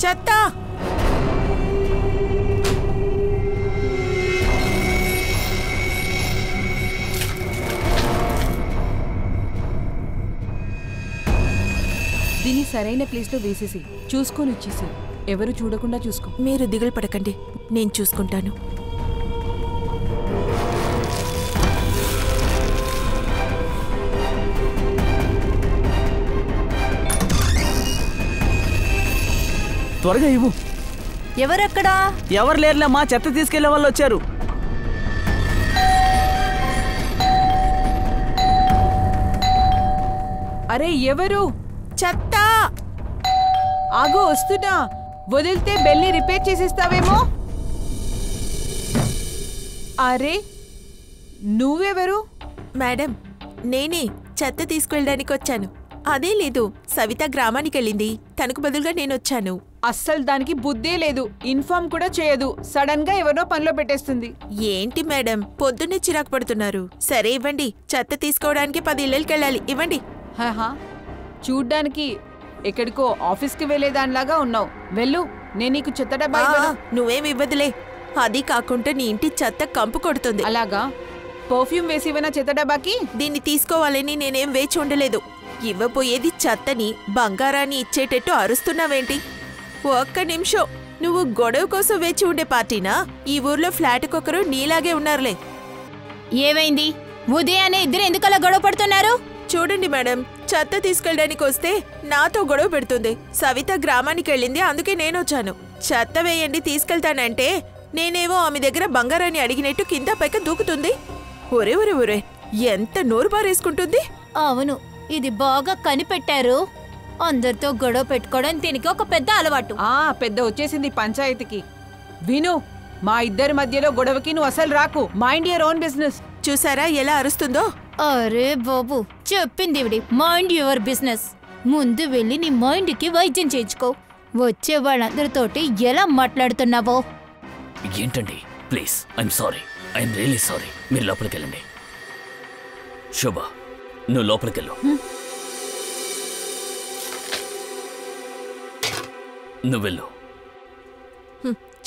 చెత్త దీని సరైన ప్లేస్లో వేసేసి చూసుకొని వచ్చేసి ఎవరు చూడకుండా చూసుకో. మీరు దిగులు పడకండి, నేను చూసుకుంటాను. త్వరగా ఇవ్వు. ఎవరక్కడా? ఎవరు లేరులేమ్మా, చెత్త తీసుకెళ్లే వాళ్ళు వచ్చారు. అరే ఎవరు? చెత్త ఆగో వస్తున్నా. వదిలితే బెల్ని రిపేర్ చేసేస్తావేమో. అరే నువ్వెవరు? మేడం, నేనే చెత్త తీసుకువెళ్ళడానికి వచ్చాను. అదే లేదు, సవిత గ్రామానికి వెళ్ళింది, తనకు బదులుగా నేను వచ్చాను. అస్సలు దానికి బుద్ధే లేదు, ఇన్ఫార్మ్ కూడా చేయదు. సడన్ గా ఎవరో పనిలో పెట్టేస్తుంది. ఏంటి మేడం, పొద్దున్నే చిరాకు పడుతున్నారు. సరే ఇవ్వండి, చెత్త తీసుకోవడానికి 10 ఇళ్ళకి వెళ్ళాలి, ఇవ్వండి. హాహా, చూడ్డానికి ఎక్కడికో ఆఫీస్కి వెళ్లేదానిలాగా ఉన్నావు. వెళ్ళు, నేను నీకు చెత్త డబ్బా ఇవ్వను. నువ్వేం ఇవ్వదులే, అది కాకుండా నీ ఇంటి చెత్త కంపు కొడుతుంది. అలాగా? పర్ఫ్యూమ్ వేసి ఇవ్వనా చెత్త డబ్బాకి? దీన్ని తీసుకోవాలని నేనేం వేచి ఉండలేదు. ఇవ్వబోయేది చెత్తని బంగారాన్ని ఇచ్చేటట్టు అరుస్తున్నావేంటి? ఒక్క నిమిషం, నువ్వు గొడవ కోసం వేచి ఉండే పార్టీనా? ఈ ఊర్లో ఫ్లాట్కొకరు నీలాగే ఉన్నారులే. ఏమైంది? ఉదయాన్నే ఇద్దరు ఎందుకలా గొడవ పడుతున్నారు? చూడండి మేడం, చెత్త తీసుకెళ్ళడానికి వస్తే నాతో గొడవ పెడుతుంది. సవిత గ్రామానికి వెళ్ళింది, అందుకే నేనొచ్చాను. చెత్త వేయండి తీసుకెళ్తానంటే నేనేవో ఆమె దగ్గర బంగారాన్ని అడిగినట్టు కింద పైకి దూకుతుంది. ఒరే ఒరే ఒరే, ఎంత నోరు బారేసుకుంటుంది. అవును, ఇది బాగా కనిపెట్టారు. అందరితో గొడవ పెట్టుకోవడం దీనికి ఒక పెద్ద అలవాటు. పెద్ద వచ్చేసింది పంచాయతీకి. విను, మా ఇద్దరి మధ్యలో గొడవకి నువ్వు అసలు రాకు. Mind your own business. చూసారా ఎలా అరుస్తుందో? అరే బాబు, చెప్పింది ఇవిడి, మైండ్ యువర్ బిజినెస్. ముందు వెళ్ళి నీ మైండ్కి వైద్యం చేయించుకో. వచ్చే వాళ్ళందరితోటి ఎలా మాట్లాడుతున్నావో. ఏంటండి, please, I'm sorry, I'm really sorry. మీరు లోపలికి వెళ్ళండి. శోభ, నువ్వు లోపలికెళ్ళు. నువ్వెళ్ళు.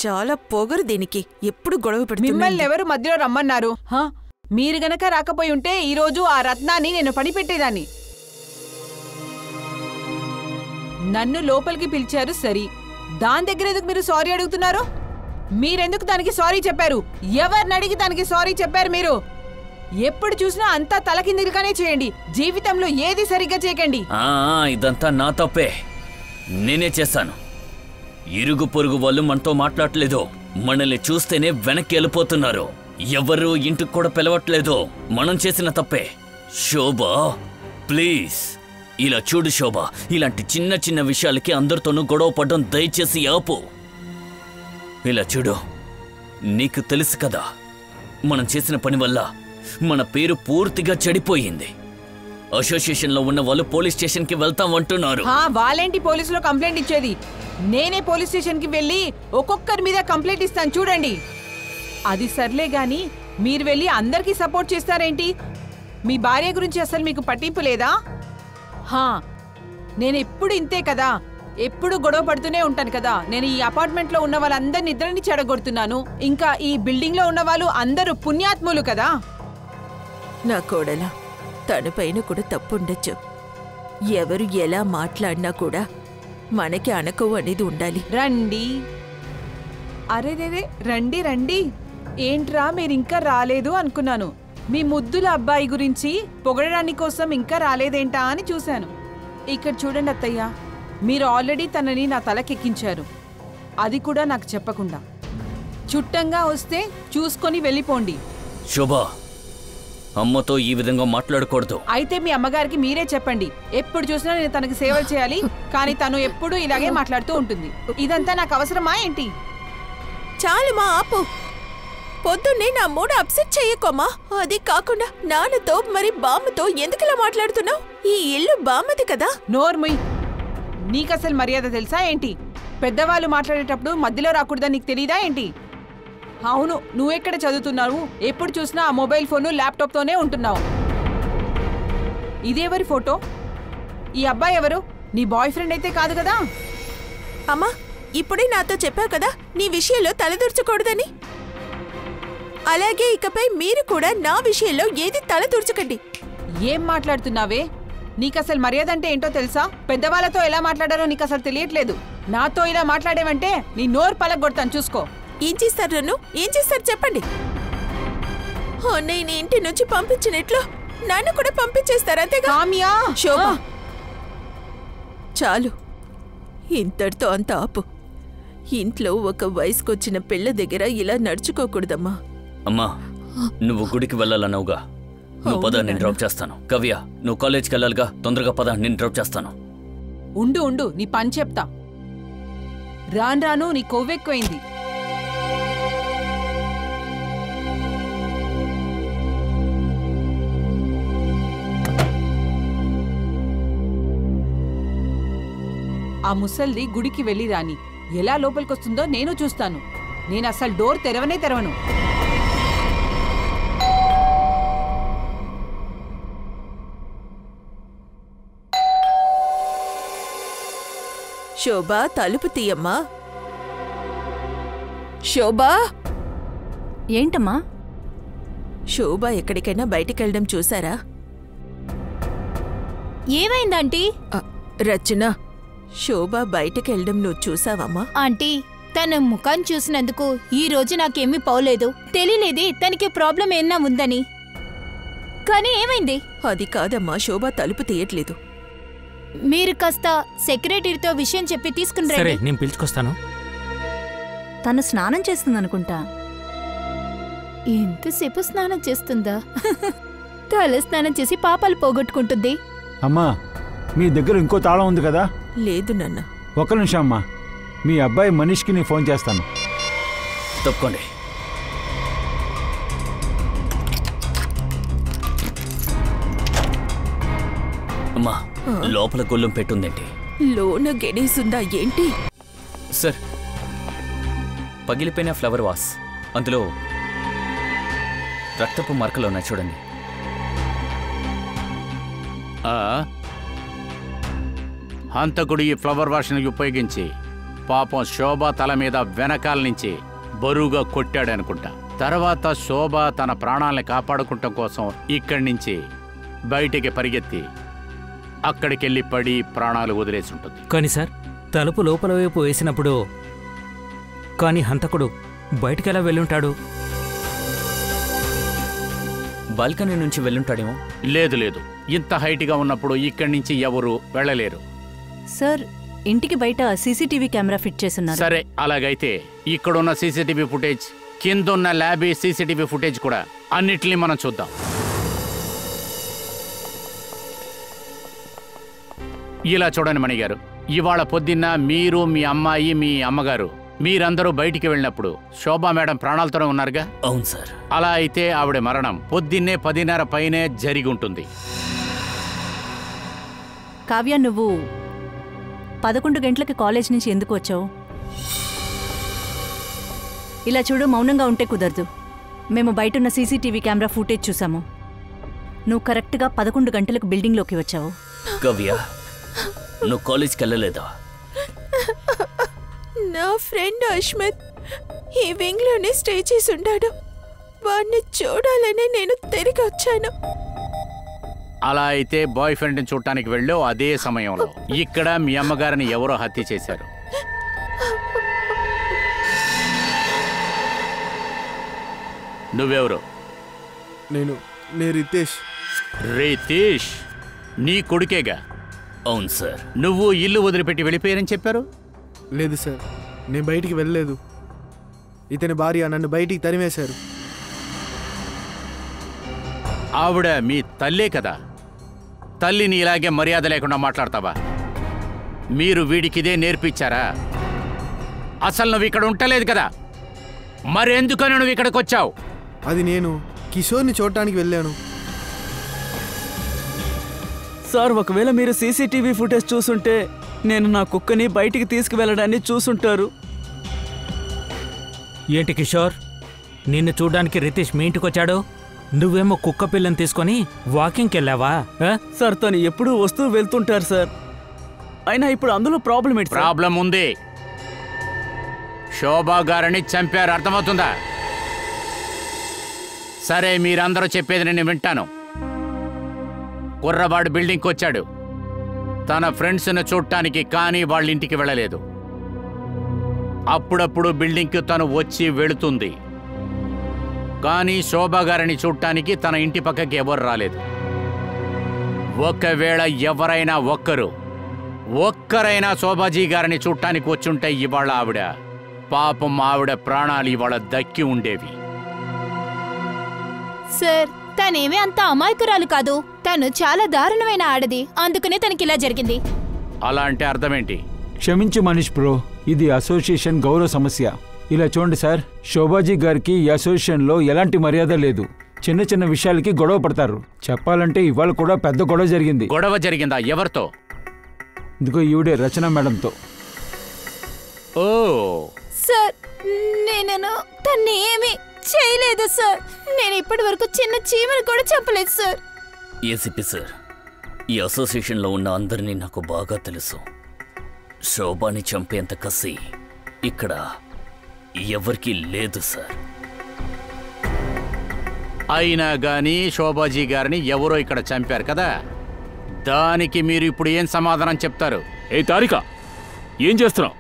చాలా పొగరు దీనికి, ఎప్పుడు గొడవ పెడుతుంది. మిమ్మల్ని ఎవరు మధ్యలో రమ్మన్నారు? మీరు గనక రాకపోయి ఉంటే ఈరోజు ఆ రత్నాన్ని నేను పనిపెట్టేదాన్ని. నన్ను లోపలికి పిలిచారు సరి, దాని దగ్గర ఎందుకు మీరు సారీ అడుగుతున్నారు? మీరెందుకు దానికి సారీ చెప్పారు? ఎవరిని అడిగి దానికి సారీ చెప్పారు మీరు? ఎప్పుడు చూసినా అంతా తలకిందులుగానే చేయండి, జీవితంలో ఏది సరిగ్గా చేయకండి. ఇదంతా నా తప్పే, నేనే చేశాను. ఇరుగు పొరుగు వాళ్ళు మనతో మాట్లాడలేదు, మనల్ని చూస్తేనే వెనక్కి వెళ్ళిపోతున్నారు. ఎవరు ఇంటికి కూడా పిలవట్లేదు. మనం చేసిన తప్పే. శోభ ప్లీజ్, ఇలా చూడు శోభ, ఇలాంటి చిన్న చిన్న విషయాలకి అందరితోనూ గొడవ పడడం దయచేసి ఆపు. ఇలా చూడు, నీకు తెలుసు కదా, మనం చేసిన పని వల్ల మన పేరు పూర్తిగా చెడిపోయింది. అసోసియేషన్లో ఉన్న వాళ్ళు పోలీస్ స్టేషన్కి వెళ్తామంటున్నారు. వాళ్ళేంటి పోలీసులో కంప్లైంట్ ఇచ్చేది? నేనే పోలీస్ స్టేషన్కి వెళ్ళి ఒక్కొక్కరి మీద కంప్లైంట్ ఇస్తాను చూడండి. అది సర్లే గాని మీరు వెళ్ళి అందరికీ సపోర్ట్ చేస్తారేంటి? మీ భార్య గురించి అసలు మీకు పట్టింపు లేదా? నేను ఎప్పుడు ఇంతే కదా, ఎప్పుడు గొడవ పడుతూనే ఉంటాను కదా. నేను ఈ అపార్ట్మెంట్లో ఉన్న వాళ్ళందరి నిద్రని చెడగొడుతున్నాను. ఇంకా ఈ బిల్డింగ్లో ఉన్న వాళ్ళు అందరూ పుణ్యాత్ములు కదా. నా కోడలా, తన పైన కూడా తప్పుండొచ్చు. ఎవరు ఎలా మాట్లాడినా కూడా మనకి అనకవు అనేది ఉండాలి. రండి. అరే రండి రండి. ఏంట్రా మీరింకా రాలేదు అనుకున్నాను. మీ ముద్దుల అబ్బాయి గురించి పొగడడానికి కోసం ఇంకా రాలేదేంటా అని చూశాను. ఇక్కడ చూడండి అత్తయ్య, మీరు ఆల్రెడీ తనని నా తలకెక్కించారు, అది కూడా నాకు చెప్పకుండా. చుట్టంగా వస్తే చూసుకొని వెళ్ళిపోండి. శోభ, అమ్మతో ఈ విధంగా మాట్లాడకూడదు. అయితే మీ అమ్మగారికి మీరే చెప్పండి, ఎప్పుడు చూసినా నేను తనకి సేవలు చేయాలి, కానీ తను ఎప్పుడు ఇలాగే మాట్లాడుతూ ఉంటుంది. ఇదంతా నాకు అవసరమా ఏంటి? చాలు మా ఆపు. పొద్దున్నే నా మూడు అప్సెట్ చెయ్యకోమా. అది కాకుండా నాన్నతో మరి బామ్మతో ఎందుకులా మాట్లాడుతున్నావు? ఈ ఇల్లు బామ్మది కదా. నోర్ముయ్, నీకసలు మర్యాద తెలుసా ఏంటి? పెద్దవాళ్ళు మాట్లాడేటప్పుడు మధ్యలో రాకూడదని నీకు తెలీదా ఏంటి? అవును, నువ్వెక్కడ చదువుతున్నావు? ఎప్పుడు చూసినా ఆ మొబైల్ ఫోను ల్యాప్టాప్తోనే ఉంటున్నావు. ఇదేవరి ఫోటో? ఈ అబ్బాయి ఎవరు? నీ బాయ్ ఫ్రెండ్ అయితే కాదు కదా? అమ్మా, ఇప్పుడే నాతో చెప్పావు కదా నీ విషయంలో తలదూర్చకూడదని. అలాగే ఇకపై మీరు కూడా నా విషయంలో ఏది తలదూర్చకండి. ఏం మాట్లాడుతున్నావే? నీకసలు మర్యాద అంటే ఏంటో తెలుసా? పెద్దవాళ్ళతో ఎలా మాట్లాడారో నీకసలు తెలియట్లేదు. నాతో ఇలా మాట్లాడేవంటే నీ నోరు పలగొడతాను, చూసుకో. ఏం చేస్తారు నన్ను? ఏం చేస్తారు చెప్పండి. నేను ఇంటి నుంచి పంపించినట్లు నన్ను కూడా పంపించేస్తారు, అంతేగా? కామ్యా! శోభ, చాలు, ఇంతటితో అంత ఆపు. ఇంట్లో ఒక వయసుకొచ్చిన పిల్ల దగ్గర ఇలా నడుచుకోకూడదమ్మా. అమ్మా, నువ్వు గుడికి వెళ్ళాలన్నావుగా, నువ్వు పద, నేను డ్రాప్ చేస్తాను. కవ్య, నువ్వు కాలేజ్కి వెళ్ళాలిగా, తొందరగా పద, నేను డ్రాప్ చేస్తాను. ఉండు, నీ పని చెప్తా. రాను నీ కొవ్వెక్కువైంది. ఆ ముసల్ది గుడికి వెళ్ళి రాని, ఎలా లోపలికొస్తుందో నేను చూస్తాను. నేను అసలు డోర్ తెరవను. శోభా, తలుపు తీయమ్మా. శోభా! ఏంటమ్మా? శోభా ఎక్కడికైనా బయటికెళ్ళడం చూసారా? ఏమైందంటీ? రచన, శోభా బయటికెళ్ళడం నువ్వు చూసావమ్మా? ఆంటీ, తన ముఖాన్ని చూసినందుకు ఈ రోజు నాకేమీ పోలేదు. తెలియలేదే తనకి ప్రాబ్లం ఏమన్నా ఉందని. కానీ ఏమైంది? అది కాదమ్మా, శోభా తలుపు తీయట్లేదు. మీరు కాస్త సెక్రటరీతో విషయం చెప్పి తీసుకుని సరే, రండి. నేను పిలుచుకొస్తాను. తను స్నానం చేస్తుందనుకుంటా. ఎంతసేపు స్నానం చేస్తుందా? తల స్నానం చేసి పాపాలు పోగొట్టుకుంటుంది. అమ్మా, మీ దగ్గర ఇంకో తాళం ఉంది కదా? లేదు నాన్న. ఒక్క నిమిషం అమ్మా, మీ అబ్బాయి మనీష్కి నేను ఫోన్ చేస్తాను. తప్పుకోండి. అమ్మా, లోపల గొల్లం పెట్టుందేంటి? లోన గెడేసుందా ఏంటి? సార్, పగిలిపోయిన ఫ్లవర్ వాస్, అందులో రక్తపు మరకలు ఉన్నాయి, చూడండి. హంతకుడు ఈ ఫ్లవర్ వాష్ని ఉపయోగించి పాపం శోభ తల మీద వెనకాల నుంచి బరువుగా కొట్టాడనుకుంటా. తర్వాత శోభ తన ప్రాణాలని కాపాడుకుంటం కోసం ఇక్కడి నుంచి బయటికి పరిగెత్తి అక్కడికెళ్ళి పడి ప్రాణాలు వదిలేసి ఉంటుంది. కానీ సార్, తలుపు లోపల వైపు వేసినప్పుడు కానీ హంతకుడు బయటికెలా వెళ్ళుంటాడు? బాల్కనీ నుంచి వెళ్ళుంటాడేమో. లేదు, ఇంత హైట్గా ఉన్నప్పుడు ఇక్కడి నుంచి ఎవరు వెళ్ళలేరు. సార్, ఇంటికి బయట సీసీటీవీ కెమెరా ఫిట్ చేస్తున్నారు. సరే, అలాగైతే ఇక్కడున్న సీసీటీవీ ఫుటేజ్, కిందున్న ల్యాబీ సీసీటీవీ ఫుటేజ్ కూడా అన్నిటినీ మనం చూద్దాం. ఇలా చూడండి మణిగారు, ఇవాళ పొద్దున్న మీరు, మీ అమ్మాయి, మీ అమ్మగారు మీరందరూ బయటికి వెళ్ళినప్పుడు శోభా మేడం ప్రాణాలతోనే ఉన్నారుగా? అవును సార్. అలా అయితే ఆవిడ మరణం పొద్దున్నే 10:30 పైనే జరిగి ఉంటుంది. కావ్య, నువ్వు 11 గంటలకి కాలేజ్ నుంచి ఎందుకు వచ్చావు? ఇలా చూడు, మౌనంగా ఉంటే కుదరదు. మేము బయటున్న సీసీటీవీ కెమెరా ఫుటేజ్ చూసాము. నువ్వు కరెక్ట్గా 11 గంటలకు బిల్డింగ్లోకి వచ్చావు. కవ్య, నువ్వు కాలేజ్కి వెళ్ళలేదా? నా ఫ్రెండ్ అష్మత్ ఈ వింగ్ లోనే స్టే చేసి ఉన్నాడు. వాడిని చూడాలని నేను తిరిగి వచ్చాను. అలా అయితే బాయ్ ఫ్రెండ్ని చూడటానికి వెళ్ళో అదే సమయంలో ఇక్కడ మీ అమ్మగారిని ఎవరో హత్య చేశారు. నువ్వెవరు? నేను రితేష్. రితేష్ నీ కొడుకేగా? అవును సార్. నువ్వు ఇల్లు వదిలిపెట్టి వెళ్ళిపోయారని చెప్పారు. లేదు సార్, నేను బయటికి వెళ్ళలేదు. ఇతని భార్య నన్ను బయటికి తరిమేశారు. ఆవిడ మీ తల్లే కదా? తల్లిని ఇలాగే మర్యాద లేకుండా మాట్లాడతావా? మీరు వీడికిదే నేర్పించారా? అసలు నువ్వు ఇక్కడ ఉండలేదు కదా, మరెందుకని నువ్వు ఇక్కడికి వచ్చావు? అది నేను కిషోర్ని చూడటానికి వెళ్ళాను. సార్, ఒకవేళ మీరు సీసీటీవీ ఫుటేజ్ చూసుంటే నేను నా కుక్కని బయటికి తీసుకువెళ్ళడాన్ని చూసుంటారు. ఏంటి కిషోర్, నిన్ను చూడ్డానికి రితేష్ మీ ఇంటికి వచ్చాడు, నువ్వేమో కుక్క పిల్లని తీసుకొని వాకింగ్కి వెళ్ళావా? సార్, తను ఎప్పుడూ వస్తూ వెళ్తుంటారు సార్. అయినా ఇప్పుడు అందులో ప్రాబ్లం ఏంటి? ప్రాబ్లం ఉంది. శోభా గారిని చంపారు, అర్థమవుతుందా? సరే, మీరందరూ చెప్పేది నేను వింటాను. కుర్రవాడు బిల్డింగ్కి వచ్చాడు తన ఫ్రెండ్స్ను చూడటానికి, కానీ వాళ్ళ ఇంటికి వెళ్ళలేదు. అప్పుడప్పుడు బిల్డింగ్కి తను వచ్చి వెళుతుంది, కానీ శోభా గారిని చూడటానికి తన ఇంటి పక్కకి ఎవరు రాలేదు. ఒకవేళ ఎవరైనా ఒక్కరైనా శోభాజీ గారిని చూడటానికి వచ్చుంటే ఇవాళ పాపం ఆవిడ ప్రాణాలు ఇవాళ దక్కి ఉండేవి. సార్, తనేమీ అంత అమాయకురాలు కాదు. తను చాలా దారుణమైన ఆడది, అందుకనే తనకి ఇలా జరిగింది. అలా అంటే అర్థమేంటి? క్షమించు మనీష్ బ్రో, ఇది అసోసియేషన్ గౌరవ సమస్య. ఇలా చూడండి సార్, శోభాజీ గారికి ఈ అసోసియేషన్లో ఎలాంటి మర్యాద లేదు. చిన్న చిన్న విషయాలకి గొడవ పడతారు. చెప్పాలంటే ఇవాళ కూడా పెద్ద గొడవ జరిగింది. గొడవ జరిగిందా? ఎవరితో? ఇదిగో ఈవిడే రచన మేడంతో. ఓ సార్, నేను తన్ని ఏమీ చేయలేదు సార్. నేను ఇప్పటి వరకు చిన్న చీమను కూడా చంపలేదు సార్. ఏసీపీ సార్, ఈ అసోసియేషన్లో ఉన్న అందరినీ నాకు బాగా తెలుసు. శోభాని చంపేంత కసి ఇక్కడ ఎవరికీ లేదు సార్. అయినా గానీ శోభాజీ గారిని ఎవరో ఇక్కడ చంపారు కదా, దానికి మీరు ఇప్పుడు ఏం సమాధానం చెప్తారు? ఏ తారిక, ఏం చేస్తున్నావు?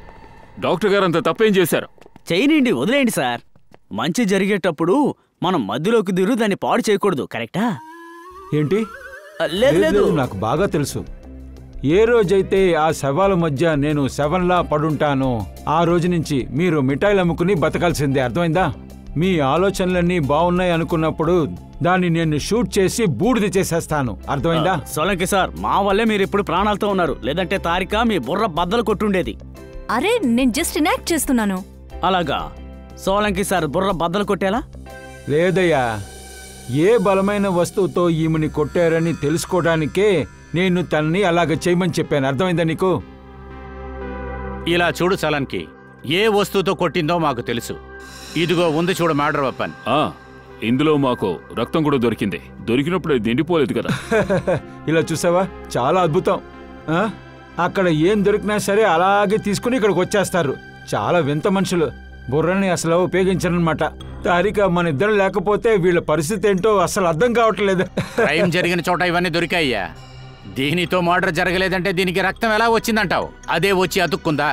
డాక్టర్ గారు అంత తప్పేం చేశారు? చేయనండి, వదిలేయండి సార్. మంచి జరిగేటప్పుడు మనం మధ్యలోకి దిరు దాన్ని పాడు చేయకూడదు, కరెక్టా? ఏంటి? లేదు లేదు, నాకు బాగా తెలుసు. ఏ రోజైతే ఆ శవాల మధ్య నేను శవంలా పడుంటానో ఆ రోజు నుంచి మీరు మిఠాయిలు అమ్ముకుని బతకాల్సిందే, అర్థమైందా? మీ ఆలోచనలన్నీ బాగున్నాయి అనుకున్నప్పుడు దాన్ని నేను షూట్ చేసి బూడిద చేసేస్తాను, అర్థమైందా? సోలంకి సార్, మా వల్లే మీరు ఇప్పుడు ప్రాణాలతో ఉన్నారు, లేదంటే తారిక మీ బుర్ర బద్దలు కొట్టుండేది. అరే, నేను జస్ట్ ఇనాక్ట్ చేస్తున్నాను. అలాగా? సోలంకి సార్ బుర్ర బద్దలు కొట్టేలా? లేదయ్యా, ఏ బలమైన వస్తువుతో ఈమెని కొట్టారని తెలుసుకోవడానికే నేను తనని అలాగ చేయమని చెప్పాను, అర్థమైందా నీకు? ఇలా చూడు చలన్కి, ఏ వస్తువుతో కొట్టిందో మాకు తెలుసు. ఇదిగో ఉంది చూడు మర్డర్ వెపన్. ఇందులో మాకు రక్తం కూడా దొరికింది. దొరికినప్పుడు అది నిండిపోలేదు కదా. ఇలా చూసావా, చాలా అద్భుతం. అక్కడ ఏం దొరికినా సరే అలాగే తీసుకుని ఇక్కడికి వచ్చేస్తారు. చాలా వింత మనుషులు, బుర్రని అసలు ఉపయోగించరనమాట. తారిక, మన ఇద్దరు లేకపోతే వీళ్ళ పరిస్థితి ఏంటో అసలు అర్థం కావట్లేదు. క్రైమ్ జరిగిన చోట ఇవన్నీ దొరికాయ్యా. దీనితో మర్డర్ జరగలేదంటే దీనికి రక్తం ఎలా వచ్చిందంటావు? అదే వచ్చి అతుక్కుందా?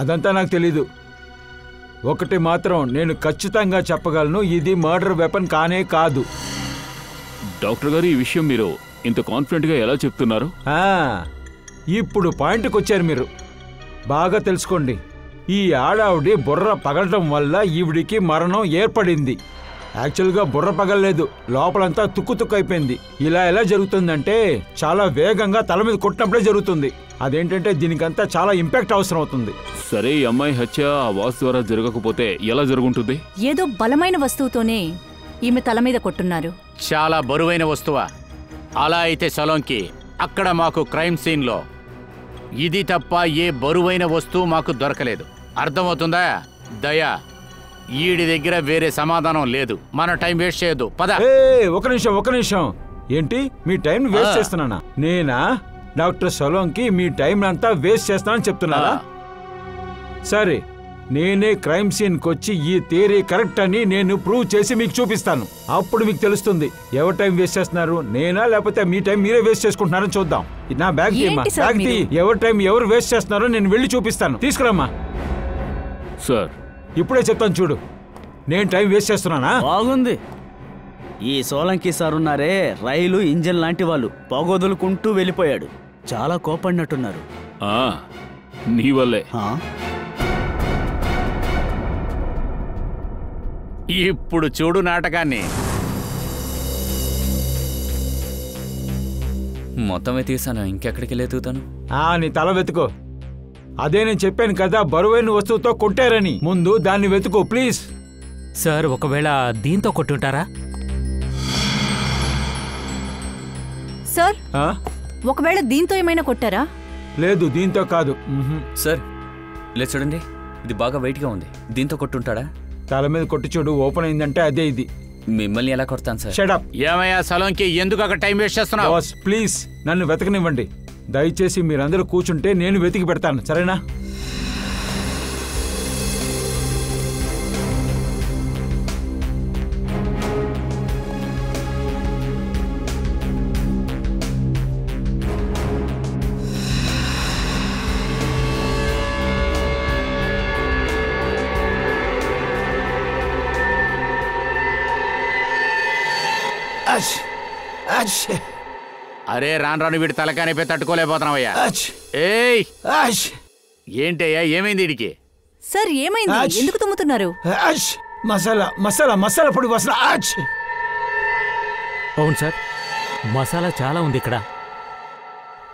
అదంతా నాకు తెలీదు. ఒకటి మాత్రం నేను ఖచ్చితంగా చెప్పగలను, ఇది మర్డర్ వెపన్ కానే కాదు. డాక్టర్ గారు, ఈ విషయం మీరు ఇంత కాన్ఫిడెంట్గా ఎలా చెప్తున్నారు? ఇప్పుడు పాయింట్కి వచ్చారు మీరు. బాగా తెలుసుకోండి, ఈ ఆడావిడి బుర్ర పగలటం వల్ల ఈవిడికి మరణం ఏర్పడింది. యాక్చువల్గా బుర్ర పగలలేదు, లోపలంతా తుక్కు అయిపోయింది. ఇలా ఎలా జరుగుతుందంటే చాలా వేగంగా తల మీద కొట్టినప్పుడే జరుగుతుంది. అదేంటంటే దీనికంతా చాలా ఇంపాక్ట్ అవసరం అవుతుంది. సరే, ఈ అమ్మాయి హత్య ఆ వాస్తు ద్వారా జరగకపోతే ఎలా జరుగుంటుంది? ఏదో బలమైన వస్తువుతోనే ఈమె తల మీద కొట్టున్నారు. చాలా బరువైన వస్తువా? అలా అయితే సలోంకి, అక్కడ మాకు క్రైమ్ సీన్లో ఇది తప్ప ఏ బరువైన వస్తువు మాకు దొరకలేదు, అర్థమవుతుందా? దయా, ఈడి దగ్గర వేరే సమాధానం లేదు. మన టైం వేస్ట్ చేయొద్దు, పద. ఒక నిమిషం. ఏంటి, మీ టైం వేస్ట్ చేస్తున్నానా? నేనా డాక్టర్ సలోంకి మీ టైం అంతా వేస్ట్ చేస్తానని చెప్తున్నారా? సరే, నేనే క్రైమ్ సీన్కి వచ్చి ఈ థియరీ కరెక్ట్ అని నేను ప్రూవ్ చేసి మీకు చూపిస్తాను. అప్పుడు మీకు తెలుస్తుంది ఎవరు టైం వేస్ట్ చేస్తున్నారు, నేనా లేకపోతే మీ టైం మీరే వేస్ట్ చేసుకుంటున్నారని చూద్దాం. నా బ్యాగ్ తీ, ఎవరి టైం ఎవరు వేస్ట్ చేస్తున్నారో నేను వెళ్ళి చూపిస్తాను. తీసుకురామ్మా. సార్, ఇప్పుడే చెప్తాను చూడు, నేను టైం వేస్ట్ చేస్తున్నానా? బాగుంది. ఈ సోలంకి సార్ ఉన్నారే, రైలు ఇంజన్ లాంటి వాళ్ళు, పొగొదులుకుంటూ వెళ్ళిపోయాడు. చాలా కోపడినట్టున్నారు. నీ వల్లే. ఇప్పుడు చూడు నాటకాన్ని. మొత్తమే తీసాను, ఇంకెక్కడికి లేతుతాను. నీ తల వెతుకో. అదే నేను చెప్పాను కదా, బరువైన వస్తువుతో కొట్టారని. ముందు దాన్ని వెతుకో ప్లీజ్. సార్, ఒకవేళ దీంతో కొట్టుంటారా? సార్, ఒకవేళ దీంతో ఏమైనా కొట్టారా? లేదు, దీంతో కాదు. సార్, ఇలా చూడండి, ఇది బాగా వెయిట్గా ఉంది. దీంతో కొట్టుంటాడా? తల మీద కొట్టి చూడు, ఓపెన్ అయిందంటే అదే ఇది. మిమ్మల్ని ఎలా కొడతాను సార్? Shut up. ఏమయ్యా సలోంకి, ఎందుకు అక్కడ టైం వేస్ట్ చేస్తున్నావు? బాస్ ప్లీజ్ నన్ను వెతకనివ్వండి. దయచేసి మీరందరూ కూర్చుంటే నేను వెతికి పెడతాను, సరేనా? అరే రాను రాను వీడి తలకానిపై తట్టుకోలేకపోతున్నావయ్యా. ఏయ్ ఏంటయ్యా ఏమైంది వీడికి? సార్ ఏమైంది? ఎందుకు తుమ్ముతున్నారు? మసాలా మసాలా మసాలా పొడి వాసన. అవును సార్, మసాలా చాలా ఉంది ఇక్కడ.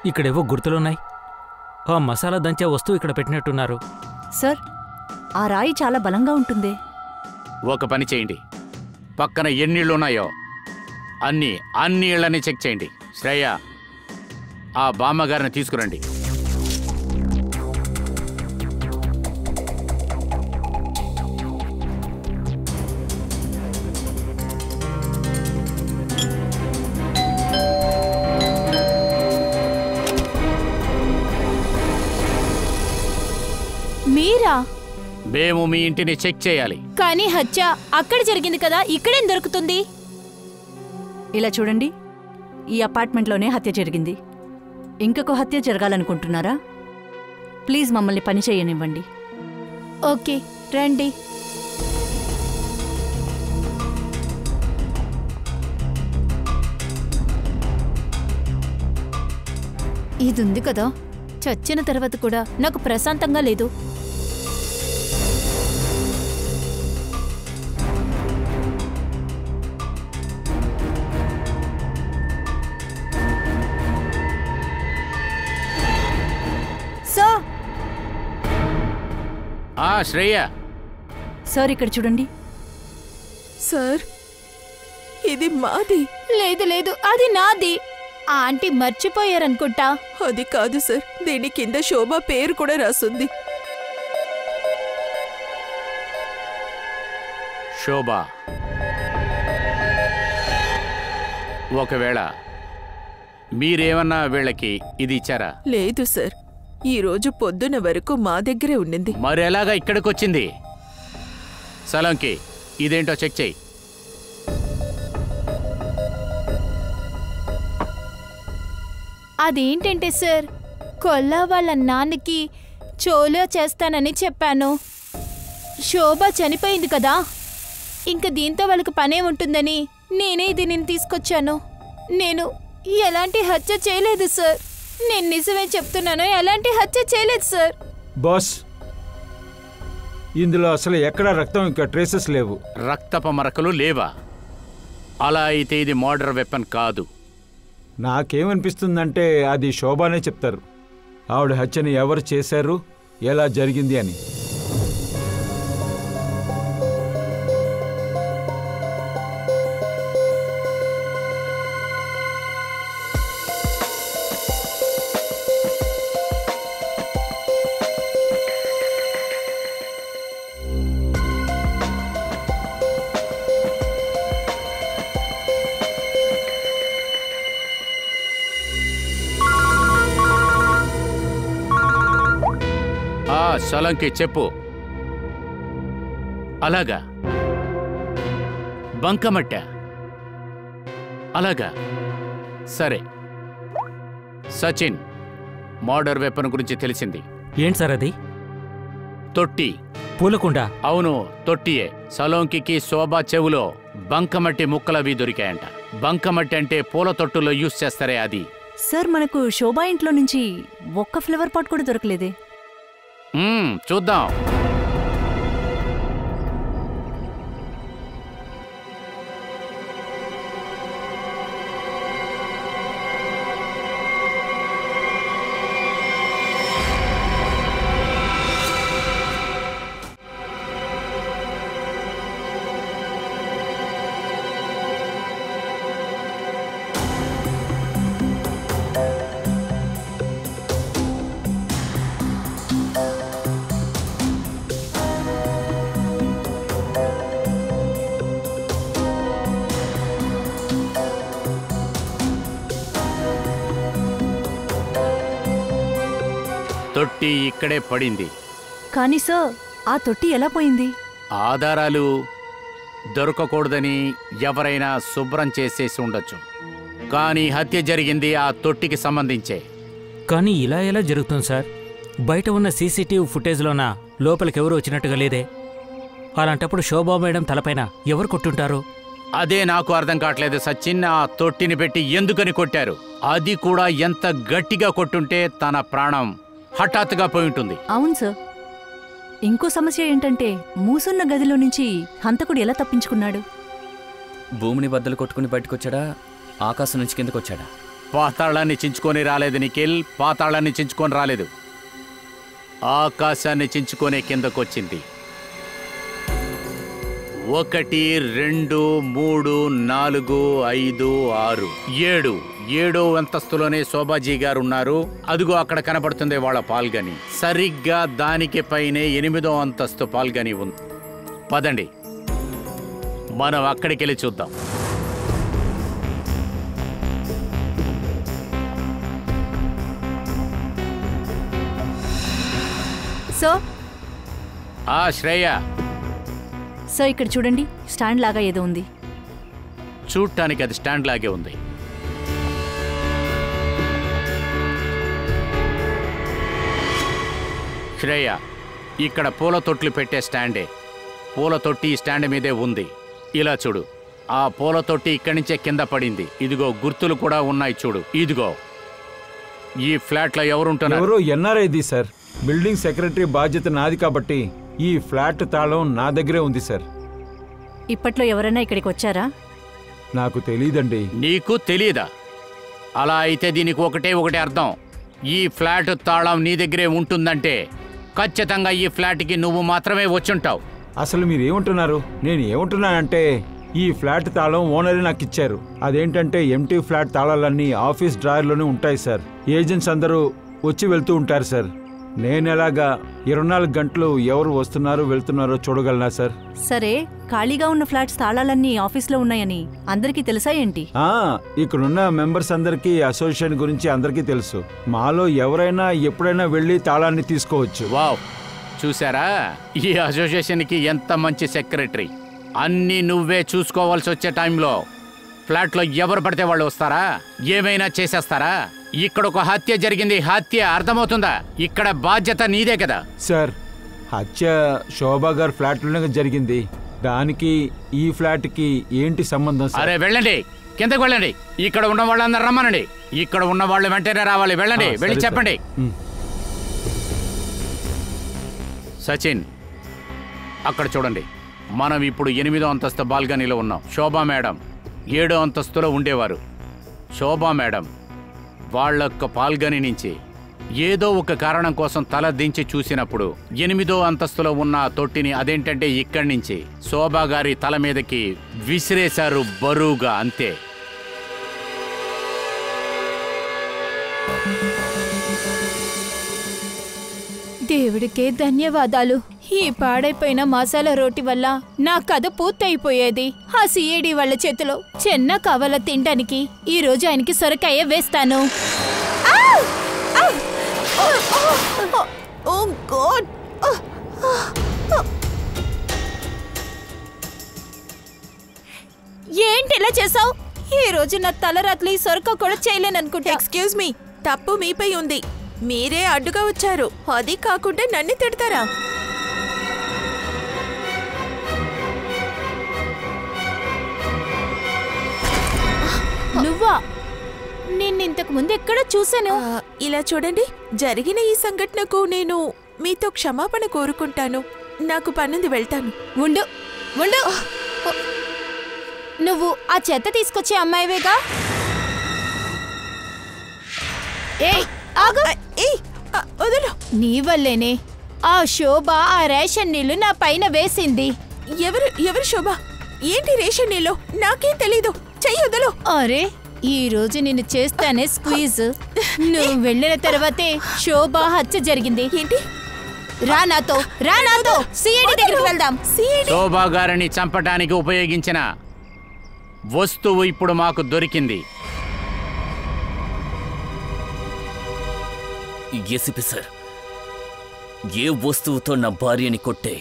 ఇక్కడేవో గుర్తులున్నాయి. ఆ మసాలా దంచే వస్తువు ఇక్కడ పెట్టినట్టున్నారు. సార్ ఆ రాయి చాలా బలంగా ఉంటుంది. ఒక పని చేయండి, పక్కన ఎన్నిళ్ళు ఉన్నాయో అన్ని ఇళ్ళని చెక్ చేయండి. శ్రేయ, ఆ బామ్మగారిని తీసుకురండి. మీరా? మేము మీ ఇంటిని చెక్ చేయాలి. కానీ హత్య అక్కడ జరిగింది కదా, ఇక్కడేం దొరుకుతుంది? ఇలా చూడండి, ఈ అపార్ట్మెంట్లోనే హత్య జరిగింది. ఇంకొక హత్య జరగాలనుకుంటున్నారా? ప్లీజ్ మమ్మల్ని పని చేయనివ్వండి. ఓకే రండి. ఇది ఉంది కదా, చచ్చిన తర్వాత కూడా నాకు ప్రశాంతంగా లేదు. శ్రేయ సార్ ఇక్కడ చూడండి. సార్ ఇది మాది. లేదు లేదు, అది నాది. ఆంటీ మర్చిపోయారనుకుంటా. అది కాదు సార్, దీని కింద శోభ పేరు కూడా రాసుంది. శోభ, ఒకవేళ మీరేమన్నా వీళ్ళకి ఇది ఇచ్చారా? లేదు సార్, ఈ రోజు పొద్దున వరకు మా దగ్గరే ఉండింది. మరి ఎలాగా ఇక్కడికొచ్చింది? సలంకి, ఇదేంటో చెక్ చేయి. అదేంటంటే సార్, కొల్లా వాళ్ళ నాన్నకి చోలో చేస్తానని చెప్పాను. శోభ చనిపోయింది కదా, ఇంక దీంతో వాళ్ళకి పనే ఉంటుందని నేనే దీనిని తీసుకొచ్చాను. నేను ఎలాంటి హత్య చేయలేదు సార్. నేను నిజమే చెప్తున్నాను, ఎలాంటి హత్య చేయలేదు సార్. బాస్, ఇందులో అసలు ఎక్కడా రక్తం ఇంకా ట్రేసెస్ లేవు. రక్తపు మరకలు లేవా? అలా అయితే ఇది మర్డర్ వెపన్ కాదు. నాకేమనిపిస్తుందంటే అది శోభానే చెప్తారు. ఆవిడ హత్యని ఎవరు చేశారు, ఎలా జరిగింది అని. సలంకి చెప్పు. అలాగా, బంకమట్ట. అలాగా, సరే. సచిన్, మర్డర్ వెపన్ గురించి తెలిసింది. ఏంటి సార్ అది? తొట్టి. పూలకుండ? అవును, తొట్టియే. సలోంకి శోభ చెవులో బంకమట్టి ముక్కలవి దొరికాయంట. బంకమట్టి అంటే పూల తొట్టులో యూస్ చేస్తారే అది. సార్ మనకు శోభా ఇంట్లో నుంచి ఒక్క ఫ్లవర్ పాట్ కూడా దొరకలేదే. చూద్దాం. తొట్టి ఇక్కడే పడింది. కానీ సార్, ఆ తొట్టి ఎలా పోయింది? ఆధారాలు దొరకకూడదని ఎవరైనా శుభ్రం చేసేసి ఉండొచ్చు. కానీ హత్య జరిగింది ఆ తొట్టికి సంబంధించే. కానీ ఇలా ఎలా జరుగుతుంది సార్? బయట ఉన్న సీసీటీవీ ఫుటేజ్లోన లోపలికెవరు వచ్చినట్టుగా లేదే. అలాంటప్పుడు శోభా మేడం తలపైన ఎవరు కొట్టుంటారు? అదే నాకు అర్థం కావట్లేదు సచిన్. ఆ తొట్టిని పెట్టి ఎందుకని కొట్టారు? అది కూడా ఎంత గట్టిగా కొట్టుంటే తన ప్రాణం హఠాత్తుగా పోయి ఉంటుంది. అవును సార్. ఇంకో సమస్య ఏంటంటే మూసున్న గదిలో నుంచి హంతకుడు ఎలా తప్పించుకున్నాడు? భూమిని బద్దలు కొట్టుకుని బయటకొచ్చాడా, ఆకాశం నుంచి కిందకొచ్చాడా? పాతాళాన్ని చించుకొని రాలేదు నిఖిల్, పాతాళాన్ని చించుకొని రాలేదు, ఆకాశాన్ని చించుకొనే కిందకొచ్చింది. 1 2 3 4 5 6 7 7వ అంతస్తులోనే శోభాజీ గారు ఉన్నారు. అదిగో అక్కడ కనపడుతుంది వాళ్ళ పాల్గని. సరిగ్గా దానికి పైనే 8వ అంతస్తు పాల్గని ఉంది. పదండి, మనం అక్కడికి వెళ్ళి చూద్దాం. సో శ్రేయ, సో ఇక్కడ చూడండి, స్టాండ్ లాగా ఏదో ఉంది. చూడటానికి అది స్టాండ్ లాగే ఉంది. శ్రేయ, ఇక్కడ పూల తొట్లు పెట్టే స్టాండే. పూల తొట్టి ఈ స్టాండ్ మీదే ఉంది. ఇలా చూడు, ఆ పూల తొట్టి ఇక్కడి నుంచే కింద పడింది. ఇదిగో గుర్తులు కూడా ఉన్నాయి చూడు. ఇదిగో ఈ ఫ్లాట్లో ఎవరుంటున్నారు? ఎవరు? ఎన్ఆర్ఐది సార్. బిల్డింగ్ సెక్రటరీ బాధ్యత నాది కాబట్టి ఈ ఫ్లాట్ తాళం నా దగ్గరే ఉంది సార్. ఇప్పట్లో ఎవరైనా ఇక్కడికి వచ్చారా? నాకు తెలీదండి. నీకు తెలీదా? అలా అయితే దీనికి ఒకటే అర్థం. ఈ ఫ్లాట్ తాళం నీ దగ్గరే ఉంటుందంటే ఖచ్చితంగా ఈ ఫ్లాట్కి నువ్వు మాత్రమే వచ్చుంటావు. అసలు మీరు ఏమంటున్నారు? నేను ఏమంటున్నానంటే ఈ ఫ్లాట్ తాళం ఓనరే నాకు ఇచ్చారు. అదేంటంటే ఎంటీ ఫ్లాట్ తాళాలన్నీ ఆఫీస్ డ్రాయర్లోనే ఉంటాయి సార్. ఏజెంట్స్ అందరూ వచ్చి వెళ్తూ ఉంటారు సార్. నేను ఎలాగా 24 గంటలు ఎవరు వస్తున్నారో వెళ్తున్నారో చూడగలనా సార్? సరే, ఖాళీగా ఉన్న ఫ్లాట్స్ తాళాలన్నీ ఆఫీస్లో ఉన్నాయని అందరికీ తెలుసా ఏంటి? ఇక్కడున్న మెంబర్స్ అందరికీ అసోసియేషన్ గురించి అందరికీ తెలుసు. మాలో ఎవరైనా ఎప్పుడైనా వెళ్ళి తాళాన్ని తీసుకోవచ్చు. వావ్, చూసారా ఈ అసోసియేషన్కి ఎంత మంచి సెక్రటరీ. అన్నీ నువ్వే చూసుకోవాల్సి వచ్చే టైంలో ఫ్లాట్లో ఎవరు పడితే వాళ్ళు వస్తారా? ఏమైనా చేసేస్తారా? ఇక్కడ ఒక హత్య జరిగింది. హత్య అర్థమవుతుందా? ఇక్కడ బాధ్యత నీదే కదా సార్. హత్య శోభా గారు ఫ్లాట్లోనే జరిగింది. దానికి ఈ ఫ్లాట్కి ఏంటి సంబంధం? అరే వెళ్ళండి, కిందకు వెళ్ళండి. ఇక్కడ ఉన్న వాళ్ళందరూ రమ్మనండి. ఇక్కడ ఉన్న వాళ్ళు వెంటనే రావాలి. వెళ్ళండి, వెళ్ళి చెప్పండి. సచిన్, అక్కడ చూడండి, మనం ఇప్పుడు 8వ అంతస్తు బాల్కనీలో ఉన్నాం. శోభా మేడం 7వ అంతస్తులో ఉండేవారు. శోభా మేడం వాళ్ళొక్క బాల్కనీ నుంచి ఏదో ఒక కారణం కోసం తల దించి చూసినప్పుడు 8వ అంతస్తులో ఉన్న తొట్టిని అదేంటంటే ఇక్కడి నుంచి శోభా గారి తల మీదకి విసిరేశారు బరువుగా. అంతే. దేవుడికే ధన్యవాదాలు. ఈ పాడైపోయిన మసాలా రోటి వల్ల నా కథ పూర్తయిపోయేది. ఆ సిఐడి వాళ్ళ చేతిలో చెన్న కావాల తినడానికి ఈ రోజు ఆయనకి సొరకాయ వేస్తాను. ఏంటి ఇలా చేసావు? ఈ రోజు నా తలరాత్రి సొరక కూడా చేయలేననుకుంటా. ఎక్స్క్యూజ్ మీ, తప్పు మీపై ఉంది. మీరే అడ్డుగా వచ్చారు. అది కాకుండా నన్ను తిడతారా? నువ్వా? నిన్నింతకు ముందు ఎక్కడ చూశాను. ఇలా చూడండి, జరిగిన ఈ సంఘటనకు నేను మీతో క్షమాపణ కోరుకుంటాను. నాకు పనుంది, వెళ్తాను. ఉండు ఉండు, నువ్వు ఆ చెత్త తీసుకొచ్చే అమ్మాయివేగా? ఏయ్ ఆగు! వదలు! నీ వల్లేనే ఆ శోభ ఆ రేషన్ నీళ్లు నా పైన వేసింది. ఎవరు శోభ? ఏంటి రేషన్ నీళ్ళు? నాకేం తెలీదు. చెయ్యి వదలు! అరే, ఈ రోజు నిన్ను చేస్తానే స్క్వీజ్. నువ్వు వెళ్ళిన తర్వాతే శోభ హత్య జరిగింది. ఏంటి? రా నాతో, రా నాతో, సిఐడి దగ్గరికి వెళ్దాం. శోభా గారిని చంపడానికి ఉపయోగించిన వస్తువు ఇప్పుడు మాకు దొరికింది. ఏసీపీ సార్, ఏ వస్తువుతో నా భార్యని కొట్టే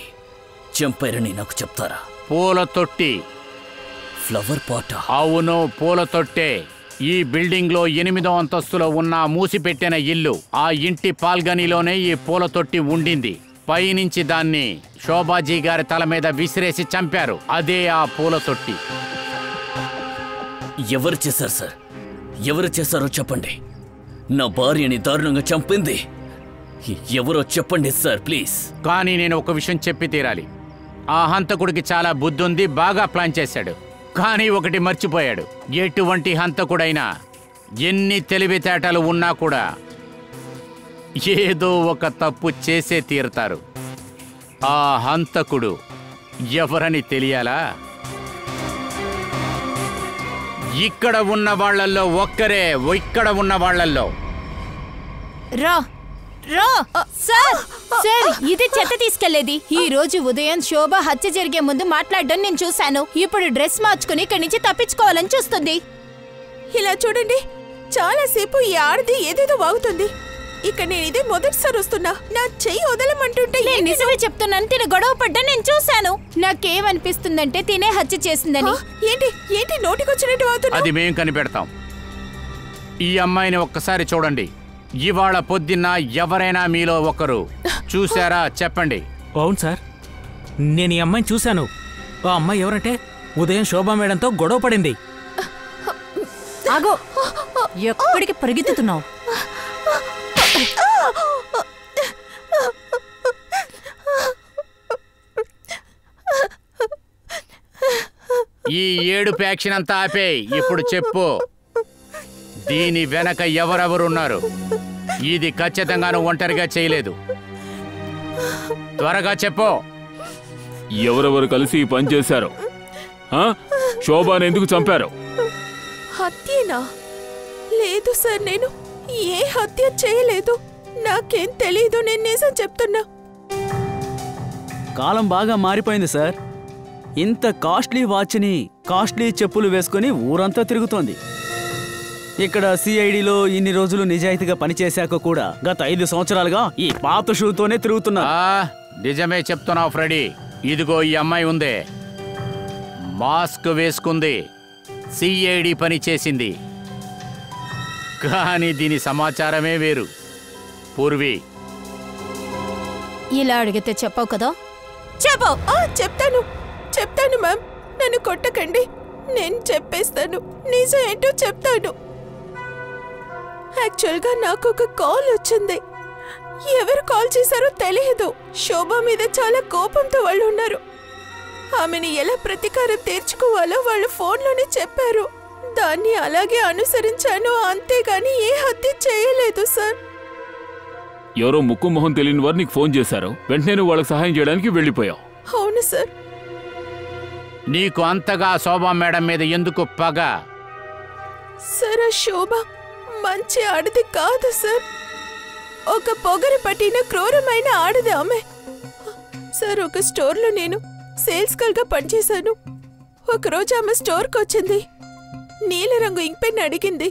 చంపారని నాకు చెప్తారా? పూల తొట్టి. ఫ్లవర్ పాట? అవును, పూల తొట్టే. ఈ బిల్డింగ్లో 8వ అంతస్తులో ఉన్న మూసిపెట్టిన ఇల్లు, ఆ ఇంటి పాల్గనీలోనే ఈ పూల తొట్టి ఉండింది. పైనుంచి దాన్ని శోభాజీ గారి తల మీద విసిరేసి చంపారు. అదే ఆ పూల తొట్టి. ఎవరు చేశారు సార్? ఎవరు చేశారో చెప్పండి. నా భార్యని దారుణంగా చంపింది ఎవరో చెప్పండి సార్ ప్లీజ్. కానీ నేను ఒక విషయం చెప్పి తీరాలి. ఆ హంతకుడికి చాలా బుద్ధి ఉంది, బాగా ప్లాన్ చేశాడు. కానీ ఒకటి మర్చిపోయాడు. ఎటువంటి హంతకుడైనా ఎన్ని తెలివితేటలు ఉన్నా కూడా ఏదో ఒక తప్పు చేసే తీరుతారు. ఆ హంతకుడు ఎవరని తెలియాలా? ఇక్కడ ఉన్న వాళ్ళల్లో ఒక్కరే. ఇక్కడ ఉన్న వాళ్ళల్లో రా రా సార్. సార్, ఇది చెత్త తీసుకెళ్లేది. ఈ రోజు ఉదయం శోభ హత్య జరిగే ముందు మాట్లాడడం నేను చూశాను. ఇప్పుడు డ్రెస్ మార్చుకుని ఇక్కడి నుంచి తప్పించుకోవాలని చూస్తుంది. ఇలా చూడండి, చాలాసేపు ఈ ఆడది ఏదేదో వాగుతుంది. ఇక నేను ఇదే మొదటిసారి వస్తున్నా. నా చెయ్యి వదలమంటుంటే నేను నిజమే చెప్తున్నాను. తిన గొడవ పడ్డా నేను చూశాను. నాకేమనిపిస్తుందంటే తినే హత్య చేసిందని. ఏంటి ఏంటి నోటికొచ్చినట్టు వాగుతున్నా? అది మేం కనిపెడతాం. ఈ అమ్మాయిని ఒక్కసారి చూడండి. ఇవాళ పొద్దున్న ఎవరైనా మీలో ఒకరు చూశారా చెప్పండి. అవును సార్, నేను ఈ అమ్మాయిని చూశాను. ఆ అమ్మాయి ఎవరంటే ఉదయం శోభా మేడంతో గొడవ పడింది. ఆగో, ఎక్కడికి పరిగెత్తుతున్నావు? ఈ ఏడు యాక్షన్ అంతా ఆపేయ్. ఇప్పుడు చెప్పు, దీని వెనక ఎవరెవరున్నారు? ఇది ఖచ్చితంగా నువ్వు ఒంటరిగా చేయలేదు. త్వరగా చెప్పు. ఎవరెవరు కలిసి ఈ పని చేశారు? శోభాని ఎందుకు చంపారు? హత్యనా? లేదు సార్, నేను ఏ హత్య చేయలేదు. నాకేం తెలీదు. నేను నిజం చెప్తున్నా. కాలం బాగా మారిపోయింది సార్. ఇంత కాస్ట్లీ వాచ్ని, కాస్ట్లీ చెప్పులు వేసుకుని ఊరంతా తిరుగుతోంది. ఇక్కడ సిఐడిలో ఇన్ని రోజులు నిజాయితీగా పనిచేశాక కూడా గత 5 సంవత్సరాలుగా ఈ పాత షూతోనే తిరుగుతున్నా. నిజమే చెప్తున్నావు ఫ్రెడీ. ఇదిగో ఈ అమ్మాయి ఉందే, మాస్క్ వేసుకుంది, సిఐడి పని చేసింది. కానీ దీని సమాచారమే వేరు. పూర్వి, ఇలా అడిగితే చెప్పావు కదా? చెప్పు. చెప్తాను చెప్తాను మ్యామ్. నన్ను కొట్టకండి. నేను చెప్పేస్తాను. నిజం ఏంటో చెప్తాను. యాక్చువల్గా నాకు ఒక కాల్ వచ్చింది. ఎవరు కాల్ చేశారో తెలియదు. శోభ మీద చాలా కోపంతో వాళ్ళు ఉన్నారు. ఆమెని ఎలా ప్రతీకారం తీర్చుకోవాలో వాళ్ళు ఫోన్లోనే చెప్పారు. దాన్ని అలాగే అనుసరించాను, అంతేగాని ఏ హత్య చేయలేదు సార్. ఎవరో ముక్కు మొహం తెలియని వారు నీకు ఫోన్ చేశారు. వెంటనే నువ్వు వాళ్ళకి సహాయం చేయడానికి వెళ్ళిపోయావు. అవును సార్. నీకు అంతగా శోభా మేడం మీద ఎందుకు పగ? సార్, ఆ శోభ మంచి ఆడది కాదు సార్. ఒక పొగరు పట్టిన క్రూరమైన ఆడది ఆమె. సార్, ఒక స్టోర్లో నేను సేల్స్ గర్ల్గా పనిచేశాను. ఒకరోజు ఆమె స్టోర్కి వచ్చింది. నీలరంగు ఇంక్ పెన్ అడిగింది.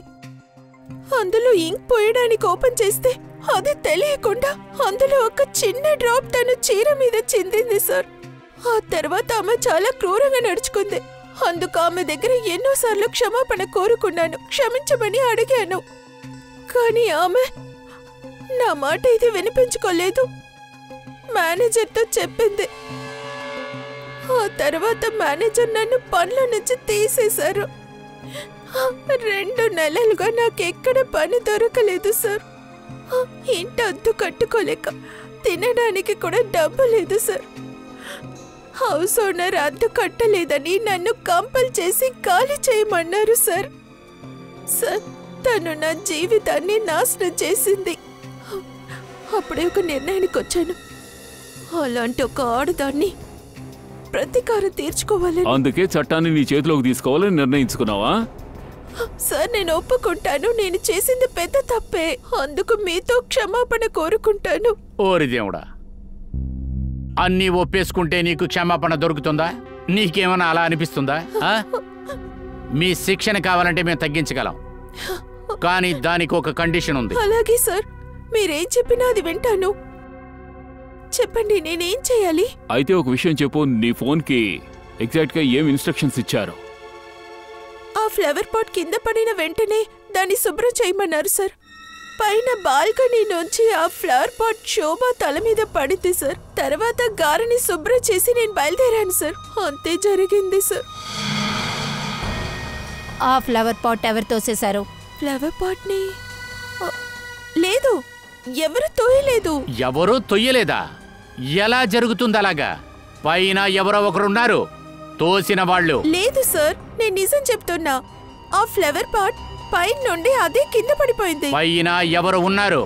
అందులో ఇంక్ పోయడానికి ఓపెన్ చేస్తే అది తెలియకుండా అందులో ఒక చిన్న డ్రాప్ తన చీర మీద చిందింది సార్. ఆ తర్వాత ఆమె చాలా క్రూరంగా నడుచుకుంది. అందుకు ఆమె దగ్గర ఎన్నోసార్లు క్షమాపణ కోరుకున్నాను, క్షమించమని అడిగాను. కానీ ఆమె నా మాట ఇది వినిపించుకోలేదు. మేనేజర్తో చెప్పింది. ఆ తర్వాత మేనేజర్ నన్ను పనిలో నుంచి తీసేశారు. 2 నెలలుగా నాకెక్కడ పని దొరకలేదు సార్. ఇంటి అద్దు కట్టుకోలేక తినడానికి కూడా డబ్బు లేదు సార్. హౌస్ ఓనర్ అద్దు కట్టలేదని నన్ను కంపల్ చేసి ఖాళీ చేయమన్నారు సార్. సార్, తను నా జీవితాన్ని నాశనం చేసింది. అప్పుడే ఒక నిర్ణయానికి వచ్చాను. అలాంటి ఒక ఆడదాన్ని ప్రతీకారం తీర్చుకోవాలని. అందుకే చట్టాన్ని నీ చేతిలోకి తీసుకోవాలని నిర్ణయించుకున్నావా? సార్, నేను ఒప్పుకుంటాను. నేను చేసింది పెద్ద తప్పే. అందుకు మీతో క్షమాపణ కోరుకుంటాను. ఓరి దేవుడా, అన్నీ ఒప్పేసుకుంటే నీకు క్షమాపణ దొరుకుతుందా? నీకేమన్నా అలా అనిపిస్తుందా? మీ శిక్షణ కావాలంటే మేము తగ్గించగలం, కానీ దానికి ఒక కండిషన్ ఉంది. అలాగే సార్, మీరేం చెప్పినా అది వింటాను. చెప్పండి, నేనేం చేయాలి? అయితే ఒక విషయం చెప్పు, నీ ఫోన్కి ఎగ్జాక్ట్గా ఏం ఇన్స్ట్రక్షన్స్ ఇచ్చారు? ఆ ఫ్లవర్ పాట్ కింద పడిన వెంటనే దాన్ని శుభ్రం చేయమన్నారు సార్. పైన బాల్కనీ నుంచి ఆ ఫ్లవర్ పాట్ శోభ తల మీద పడింది సార్. తర్వాత గారిని శుభ్రం చేసి నేను బయలుదేరాను సార్. అంతే జరిగింది సార్. ఆ ఫ్లవర్ పాట్ ఎవరు తోసేశారు? ఫ్లవర్ పాట్ ని లేదు, ఎవరు తోయలేదు. ఎవరూ తొయ్యలేదా? ఎలా జరుగుతుంది అలాగా? పైన ఎవరో ఒకరున్నారు తోసిన వాళ్ళు. లేదు సార్, నేను నిజం చెప్తున్నా. ఆ ఫ్లవర్ పాట్ పైన నుండి అదే కింద పడిపోయింది. పైన ఎవరు ఉన్నారు?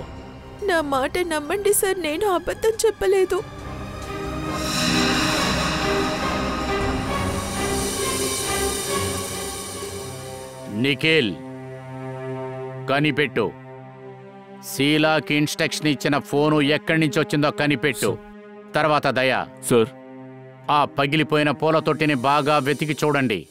నా మాట నమ్మండి సార్, నేను అబద్ధం చెప్పలేదు. నిఖిల్, కనిపెట్టు. శీలాకి ఇన్స్ట్రక్షన్ ఇచ్చిన ఫోను ఎక్కడి నుంచి వచ్చిందో కనిపెట్టు. తర్వాత దయా సార్, ఆ పగిలిపోయిన పూల తొట్టిని బాగా వెతికి చూడండి.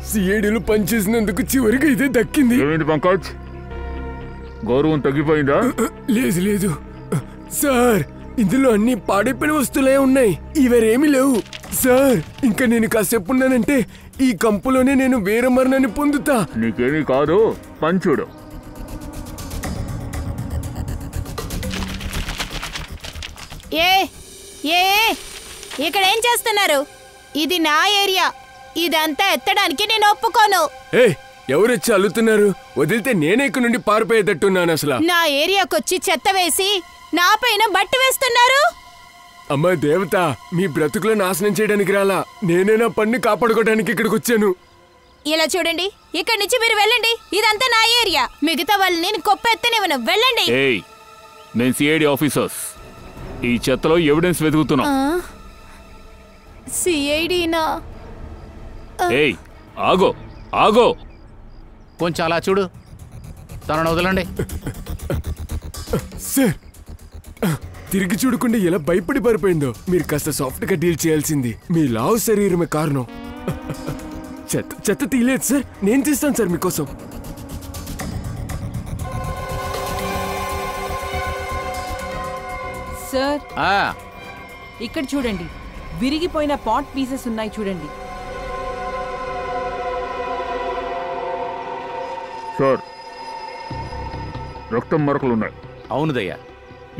సిఐడిలు పనిచేసినందుకు చివరికి ఇదే దక్కింది. ఏమైంది పంకజ్? గౌరవం తగ్గిపోయిందా? లేదు లేదు సార్, ఇందులో అన్ని పాడైపోయిన వస్తువులే ఉన్నాయి, ఇవేమీ లేవు సార్. ఇంకా నేను కాసేపు ఉన్నానంటే ఈ కంపులోనే నేను వేరే మరణాన్ని పొందుతా. నీకేమీ కాదు, పంచుడు. ఏ ఏ ఇక్కడ ఏం చేస్తున్నారు? ఇది నా ఏరియా, ఇదంతా ఎత్తడానికి నేను ఒప్పుకోను. ఎవరొచ్చి అల్లుతున్నారు? వదిలితే నేనే ఇక్కడ నుండి పారిపోయేటట్టున్నాను. అసలు నా ఏరియాకొచ్చి చెత్త వేసి నా పైన బట్ట వేస్తున్నారు. అమ్మా దేవత, మీ బ్రతుకులో నాశనం చేయడానికి రాలా, నేనే నా పన్ను కాపాడుకోవడానికి ఇక్కడికి వచ్చాను. ఇలా చూడండి, ఇక్కడి నుంచి మీరు వెళ్ళండి, ఇదంతా నా ఏరియా. మిగతా వాళ్ళని నేను కొప్పెత్తనివ్వను, వెళ్ళండి. ఏయ్, నేను సిఐడి ఆఫీసర్స్. ఈ చెత్తలో ఎవిడెన్స్ వెతుకుతున్నా. సిఐడినా? ఏయ్, ఆగో ఆగో, కొంచెం అలా చూడు. తనను వదలండి. సార్, తిరిగి చూడకుండా ఎలా భయపడి పారిపోయిందో. మీరు కాస్త సాఫ్ట్ గా డీల్ చేయాల్సింది. మీ లావు శరీరమే కారణం. చెత్త చెత్త తీయలేదు సార్, నేను తీస్తాను సార్ మీకోసం. సార్, ఆ ఇక్కడ చూడండి, విరిగిపోయిన పాట్ పీసెస్ ఉన్నాయి చూడండి. సార్, రక్తం మరకలున్నాయి. అవును దయ్యా,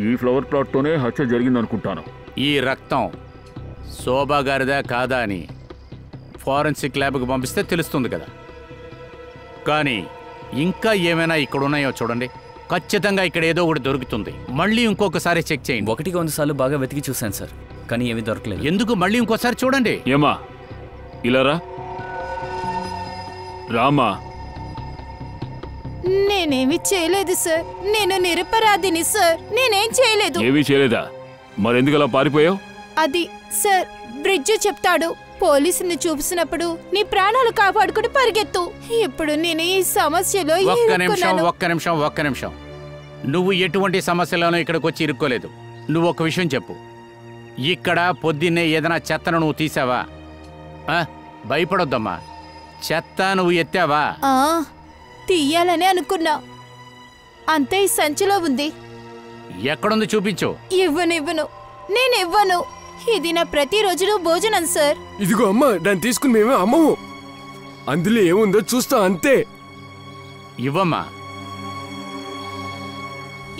ఈ ఫ్లవర్ ప్లాట్తోనే హత్య జరిగిందనుకుంటాను. ఈ రక్తం శోభా గారిదా కాదా అని ఫారెన్సిక్ ల్యాబ్కి పంపిస్తే తెలుస్తుంది కదా. కానీ ఇంకా ఏమైనా ఇక్కడ ఉన్నాయో చూడండి. ఖచ్చితంగా ఇక్కడ ఏదో ఒకటి దొరుకుతుంది. మళ్ళీ ఇంకొకసారి చెక్ చేయండి. 1 సార్లు బాగా వెతికి చూశాను సార్, కానీ ఏమీ దొరకలేదు. ఎందుకు మళ్ళీ ఇంకోసారి చూడండి. ఏమా ఇలా రా. రామా. నేనేమి చేయలేదు సార్, నేను నిరపరాధిని సార్, నేనేం చేయలేదు. ఏమీ చేయలేదా? మరెందుకు అలా పారిపోయావు? అది సార్, బ్రిడ్జ్ చెప్తాడు, పోలీసుని చూసినప్పుడు నీ ప్రాణాలు కాపాడుకుని పరిగెత్తు. ఇప్పుడు నేను ఈ సమస్యలో ఒక్క నిమిషం. నువ్వు ఎటువంటి సమస్యలోనూ ఇక్కడికి వచ్చి ఇరుక్కోలేదు. నువ్వు ఒక విషయం చెప్పు. ఇక్కడ పొద్దున్నే ఏదైనా చెత్తను నువ్వు తీసావా? భయపడొద్దమ్మా. చెత్త నువ్వు ఎత్తావా? తీయాలని అనుకున్నా, అంతే ఈ సంచిలో ఉంది. ఎక్కడుంది చూపించు. ఇవ్వను, నేనివ్వను. ఇది నా ప్రతిరోజు భోజనం సార్. ఇదిగో అమ్మా, దాన్ని తీసుకుని మేమే అమ్మము. అందులో ఏముందో చూస్తా, అంతే. ఇవ్వమ్మా.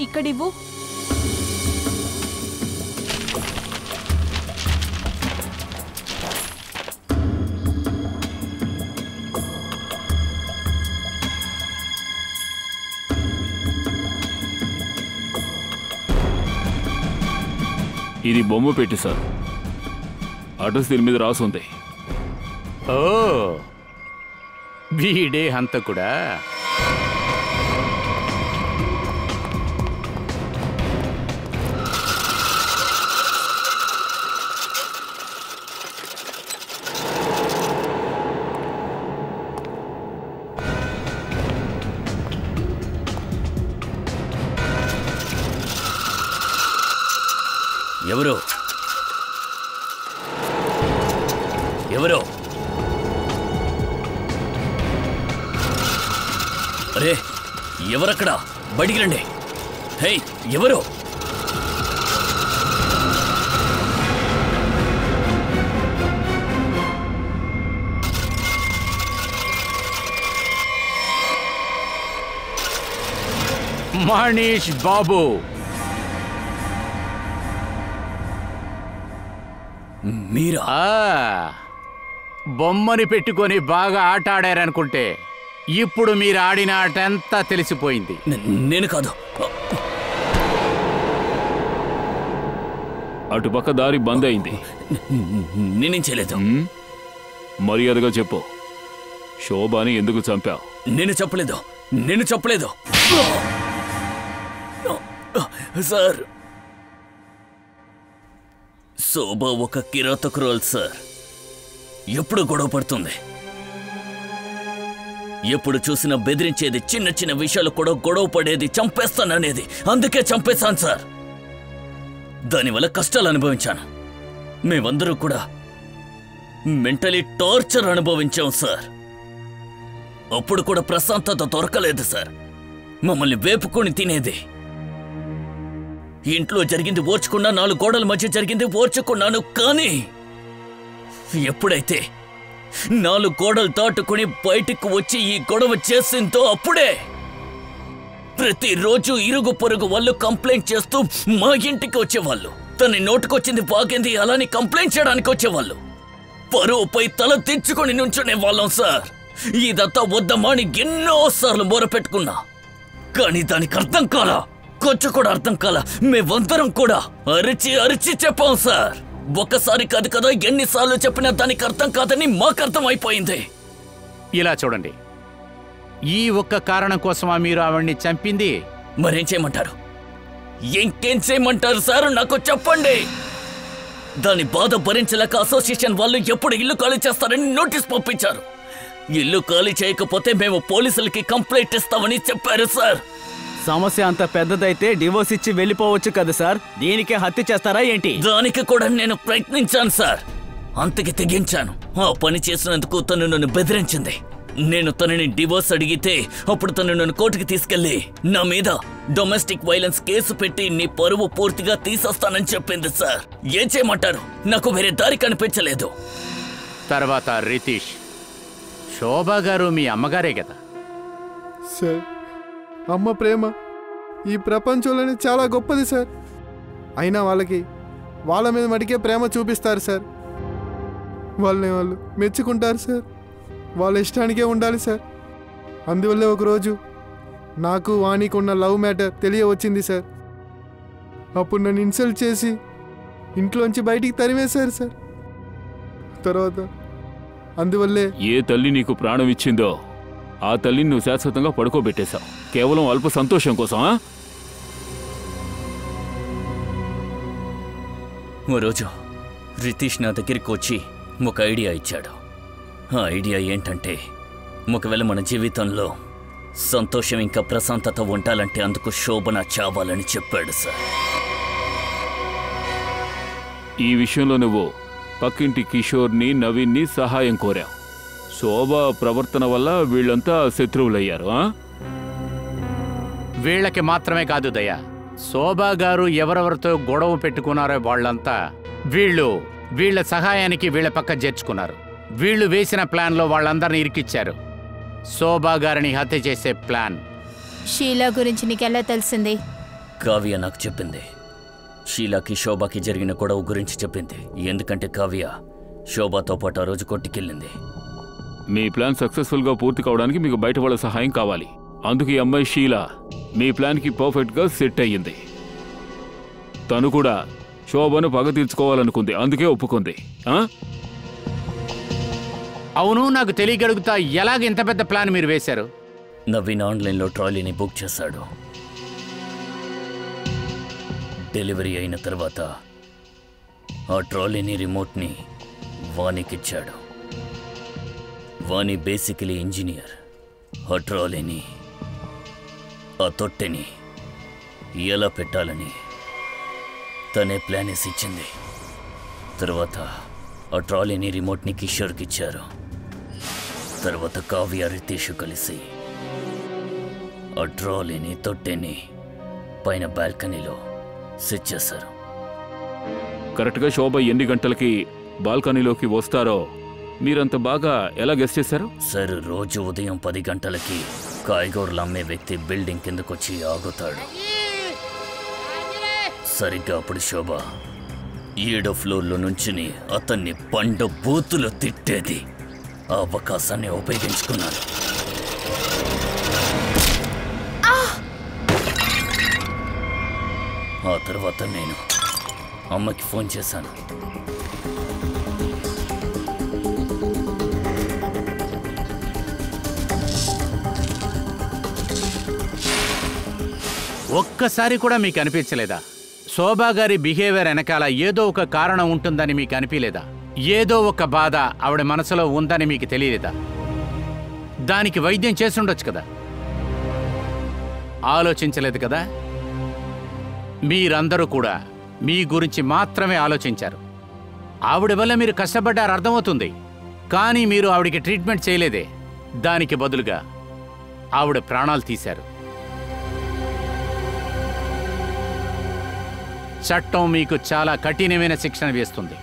ఇక్కడివ్వు. ఇది బొమ్మ పెట్టి సార్, అడ్రస్ దీని మీద రాసుంది. ఓ, వీడే హంతకుడా? ఎవరు ఎవరు? అరే, ఎవరక్కడ? బడికి రండి. హే, ఎవరు? మనీష్ బాబు. మీరా? బొమ్మని పెట్టుకొని బాగా ఆట ఆడారనుకుంటే ఇప్పుడు మీరు ఆడిన ఆట అంతా తెలిసిపోయింది. నేను కాదు. అటుపక్క దారి బంద్ అయింది. నేనేం చేయలేదు. మర్యాదగా చెప్పు, శోభాని ఎందుకు చంపావు? నేను చెప్పలేదు సార్. శోభ ఒక కిరాతకురాలు సార్. ఎప్పుడు గొడవ పడుతుంది, ఎప్పుడు చూసినా బెదిరించేది, చిన్న చిన్న విషయాలు కూడా గొడవ పడేది, చంపేస్తాననేది. అందుకే చంపేశాను సార్. దానివల్ల కష్టాలు అనుభవించాను. మేమందరూ కూడా మెంటలీ టార్చర్ అనుభవించాం సార్. అప్పుడు కూడా ప్రశాంతత దొరకలేదు సార్. మమ్మల్ని వేపుకొని తినేది. ఇంట్లో జరిగింది ఓర్చుకున్నా, 4 గోడల మధ్య జరిగింది ఓర్చుకున్నాను. కానీ ఎప్పుడైతే 4 గోడలు దాటుకుని బయటికి వచ్చి ఈ గొడవ చేసిందో అప్పుడే ప్రతిరోజు ఇరుగు పొరుగు వాళ్ళు కంప్లైంట్ చేస్తూ మా ఇంటికి వచ్చేవాళ్ళు. తన నోటుకొచ్చింది బాగింది అలాని కంప్లైంట్ చేయడానికి వచ్చేవాళ్ళు. పరువుపై తల తెచ్చుకొని నుంచునే వాళ్ళం సార్. ఇదంతా వద్దమ్మా అని ఎన్నోసార్లు మొరపెట్టుకున్నా, కానీ దానికి అర్థం కాలా. కొంచెం కూడా అర్థం కాలా. మేమందరం కూడా అరిచి చెప్పాం సార్. ఒక్కసారి కాదు కదా, ఎన్నిసార్లు చెప్పినా దానికి అర్థం కాదని మాకు అర్థం అయిపోయింది. ఇలా చూడండి, ఈ ఒక్క కారణం కోసమా మీరు ఆవిడ్ని చంపింది? మరేం చేయమంటారు? ఇంకేం చేయమంటారు సార్? నాకు చెప్పండి. దాని బాధ భరించలేక అసోసియేషన్ వాళ్ళు ఎప్పుడు ఇల్లు ఖాళీ చేస్తారని నోటీస్ పంపించారు. ఇల్లు ఖాళీ చేయకపోతే మేము పోలీసులకి కంప్లైంట్ ఇస్తామని చెప్పారు సార్. సమస్య అంత పెద్దదైతే డివోర్స్ ఇచ్చి వెళ్ళిపోవచ్చు కదా సార్. దీనికే హత్య చేస్తారా ఏంటి? దానికి కూడా నేను ప్రయత్నించాను సార్. అంతకి తెగించాను. ఆ పని చేసినందుకు తను నన్ను బెదిరించింది. నేను తనని డివోర్స్ అడిగితే అప్పుడు తను నన్ను కోర్టుకి తీసుకెళ్లి నా మీద డొమెస్టిక్ వైలెన్స్ కేసు పెట్టి నీ పరువు పూర్తిగా తీసేస్తానని చెప్పింది సార్. ఏం చేయమంటారు? నాకు వేరే దారి కనిపించలేదు. తర్వాత రితీష్, శోభా గారు మీ అమ్మగారే కదా సార్? అమ్మ ప్రేమ ఈ ప్రపంచంలోనే చాలా గొప్పది సార్. అయినా వాళ్ళ మీద మటుకే ప్రేమ చూపిస్తారు సార్. వాళ్ళని వాళ్ళు మెచ్చుకుంటారు సార్. వాళ్ళ ఇష్టానికే ఉండాలి సార్. అందువల్లే ఒకరోజు నాకు వానికి ఉన్న లవ్ మ్యాటర్ తెలియవచ్చింది సార్. అప్పుడు నన్ను ఇన్సల్ట్ చేసి ఇంట్లోంచి బయటికి తరిమేశారు సార్. తర్వాత అందువల్లే ఏ తల్లి నీకు ప్రాణం ఇచ్చిందో ఆ తల్లిని నువ్వు శాశ్వతంగా పడుకోబెట్టేశావు, కేవలం అల్ప సంతోషం కోసం. ఓ రోజు రితీష్ నా దగ్గరికి వచ్చి ఒక ఐడియా ఇచ్చాడు. ఆ ఐడియా ఏంటంటే, ఒకవేళ మన జీవితంలో సంతోషం ఇంకా ప్రశాంతత ఉండాలంటే అందుకు శోభన చావాలని చెప్పాడు సార్. ఈ విషయంలో నువ్వు పక్కింటి కిషోర్ని, నవీన్ని సహాయం కోరావు. శోభ ప్రవర్తన వల్ల వీళ్ళంతా శత్రువులయ్యారు. వీళ్ళకి మాత్రమే కాదు దయ, శోభా గారు ఎవరెవరితో గొడవ పెట్టుకున్నారో వాళ్ళంతా వీళ్ళ సహాయానికి వీళ్ళ పక్క చేర్చుకున్నారు. వీళ్ళు వేసిన ప్లాన్లో వాళ్ళందరినీ ఇరికిచ్చారు. శోభా గారిని హత్య చేసే ప్లాన్. షీలా గురించి నీకెలా తెలిసింది? కావ్య నాకు చెప్పింది. షీలాకి శోభాకి జరిగిన గొడవ గురించి చెప్పింది. ఎందుకంటే కావ్య శోభాతో పాటు ఆ రోజు కొట్టుకెళ్ళింది. మీ ప్లాన్ సక్సెస్ఫుల్గా పూర్తి కావడానికి మీకు బయట వాళ్ళ సహాయం కావాలి. అందుకు ఈ అమ్మాయి షీలా మీ ప్లాన్కి పర్ఫెక్ట్గా సెట్ అయ్యింది. తను కూడా శోభను పగ తీర్చుకోవాలనుకుంది, అందుకే ఒప్పుకుంది. అవును, నాకు తెలియగలుగుతా ఎలాగ ఇంత పెద్ద ప్లాన్ మీరు వేశారు? నవీన్ ఆన్లైన్లో ట్రాలీని బుక్ చేశాడు. డెలివరీ అయిన తర్వాత ఆ ట్రాలీని రిమోట్ని వానికిచ్చాడు. వాని బేసికలీ ఇంజనీర్. ఆ ట్రాలీని, ఆ తొట్టెని ఎలా పెట్టాలని తనే ప్లాన్ వేసి ఇచ్చింది. తర్వాత ఆ ట్రాలీని రిమోట్ని కిషోర్కి ఇచ్చారు. తర్వాత కావ్య, రితీష్ కలిసి ఆ ట్రాలీని, తొట్టెని పైన బాల్కనీలో సెట్ చేశారు. కరెక్ట్గా శోభ ఎన్ని గంటలకి బాల్కనీలోకి వస్తారో మీరంత బాగా ఎలా గెస్ చేశారు? సార్, రోజు ఉదయం 10 గంటలకి కాయగూరలు అమ్మే వ్యక్తి బిల్డింగ్ కిందకొచ్చి ఆగుతాడు. సరిగ్గా అప్పుడు శోభ 7వ ఫ్లోర్లో నుంచుని అతన్ని పండు బూతులు తిట్టేది. ఆ అవకాశాన్ని ఉపయోగించుకున్నాను. ఆ తర్వాత నేను అమ్మకి ఫోన్ చేశాను. ఒక్కసారి కూడా మీకు అనిపించలేదా శోభా గారి బిహేవియర్ వెనకాల ఏదో ఒక కారణం ఉంటుందని మీకు అనిపించలేదా? ఏదో ఒక బాధ ఆవిడ మనసులో ఉందని మీకు తెలియలేదా? దానికి వైద్యం చేసుండొచ్చు కదా, ఆలోచించలేదు కదా? మీరందరూ కూడా మీ గురించి మాత్రమే ఆలోచించారు. ఆవిడ వల్ల మీరు కష్టపడ్డారు అర్థమవుతుంది, కానీ మీరు ఆవిడికి ట్రీట్మెంట్ చేయలేదే. దానికి బదులుగా ఆవిడ ప్రాణాలు తీశారు. చట్టం మీకు చాలా కఠినమైన శిక్షణ వేస్తుంది.